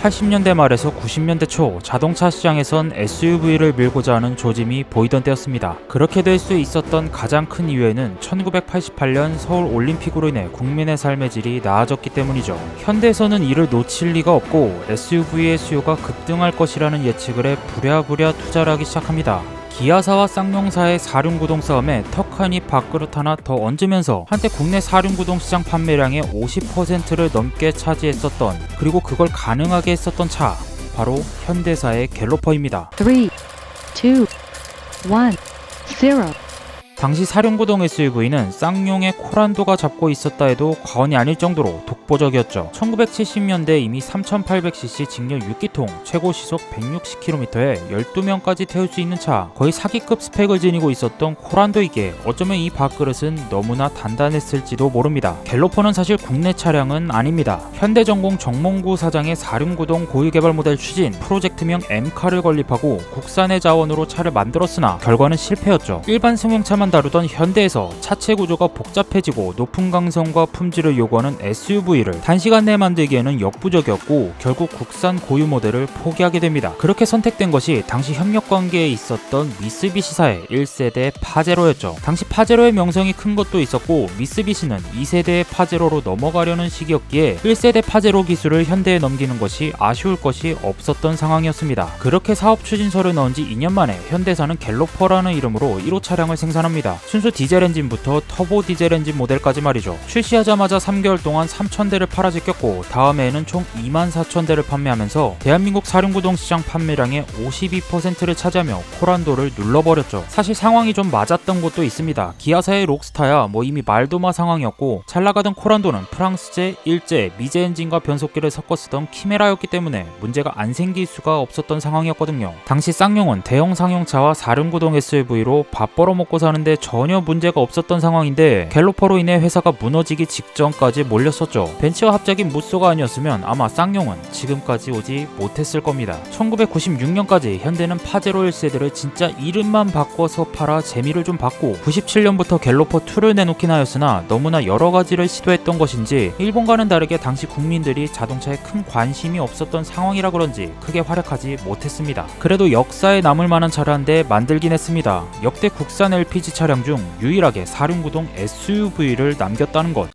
80년대 말에서 90년대 초 자동차 시장에선 SUV를 밀고자 하는 조짐이 보이던 때였습니다. 그렇게 될 수 있었던 가장 큰 이유에는 1988년 서울 올림픽으로 인해 국민의 삶의 질이 나아졌기 때문이죠. 현대에서는 이를 놓칠 리가 없고 SUV의 수요가 급등할 것이라는 예측을 해 부랴부랴 투자를 하기 시작합니다. 기아사와 쌍용사의 사륜구동 싸움에 턱 하니 밥그릇 하나 더 얹으면서 한때 국내 사륜구동 시장 판매량의 50%를 넘게 차지했었던, 그리고 그걸 가능하게 했었던 차, 바로 현대사의 갤로퍼입니다. 3, 2, 1, 0. 당시 사륜구동 SUV는 쌍용의 코란도가 잡고 있었다 해도 과언이 아닐 정도로 독보적이었죠. 1970년대 이미 3800cc 직렬 6기통, 최고 시속 160km에 12명까지 태울 수 있는 차, 거의 사기급 스펙을 지니고 있었던 코란도이기에 어쩌면 이 밥그릇은 너무나 단단했을지도 모릅니다. 갤로퍼는 사실 국내 차량은 아닙니다. 현대전공 정몽구 사장의 사륜구동 고유개발 모델 추진, 프로젝트명 M카를 건립하고 국산의 자원으로 차를 만들었으나 결과는 실패였죠. 일반 승용차만 다루던 현대에서 차체 구조가 복잡해지고 높은 강성과 품질을 요구하는 SUV를 단시간 내에 만들기에는 역부족이었고 결국 국산 고유 모델을 포기하게 됩니다. 그렇게 선택된 것이 당시 협력관계에 있었던 미쓰비시사의 1세대 파제로였죠. 당시 파제로의 명성이 큰 것도 있었고 미쓰비시는 2세대의 파제로로 넘어가려는 시기였기에 1세대 파제로 기술을 현대에 넘기는 것이 아쉬울 것이 없었던 상황이었습니다. 그렇게 사업 추진서를 넣은 지 2년 만에 현대사는 갤로퍼라는 이름으로 1호 차량을 생산합니다. 순수 디젤 엔진부터 터보 디젤 엔진 모델까지 말이죠. 출시하자마자 3개월 동안 3,000대를 팔아 제꼈고 다음 해에는 총 24,000대를 판매하면서 대한민국 사륜구동 시장 판매량의 52%를 차지하며 코란도를 눌러버렸죠. 사실 상황이 좀 맞았던 곳도 있습니다. 기아사의 록스타야 이미 말도마 상황이었고 잘 나가던 코란도는 프랑스제, 일제, 미제 엔진과 변속기를 섞어 쓰던 키메라였기 때문에 문제가 안 생길 수가 없었던 상황이었거든요. 당시 쌍용은 대형 상용차와 사륜구동 SUV로 밥 벌어먹고 사는데 전혀 문제가 없었던 상황인데 갤로퍼로 인해 회사가 무너지기 직전까지 몰렸었죠. 벤츠와 합작인 무쏘가 아니었으면 아마 쌍용은 지금까지 오지 못했을 겁니다. 1996년까지 현대는 파제로 1세대를 진짜 이름만 바꿔서 팔아 재미를 좀 받고 97년부터 갤로퍼 2를 내놓긴 하였으나 너무나 여러가지를 시도했던 것인지 일본과는 다르게 당시 국민들이 자동차에 큰 관심이 없었던 상황이라 그런지 크게 활약하지 못했습니다. 그래도 역사에 남을 만한 차를 한 대 만들긴 했습니다. 역대 국산 LPG 차량 중 유일하게 사륜구동 SUV를 남겼다는 것.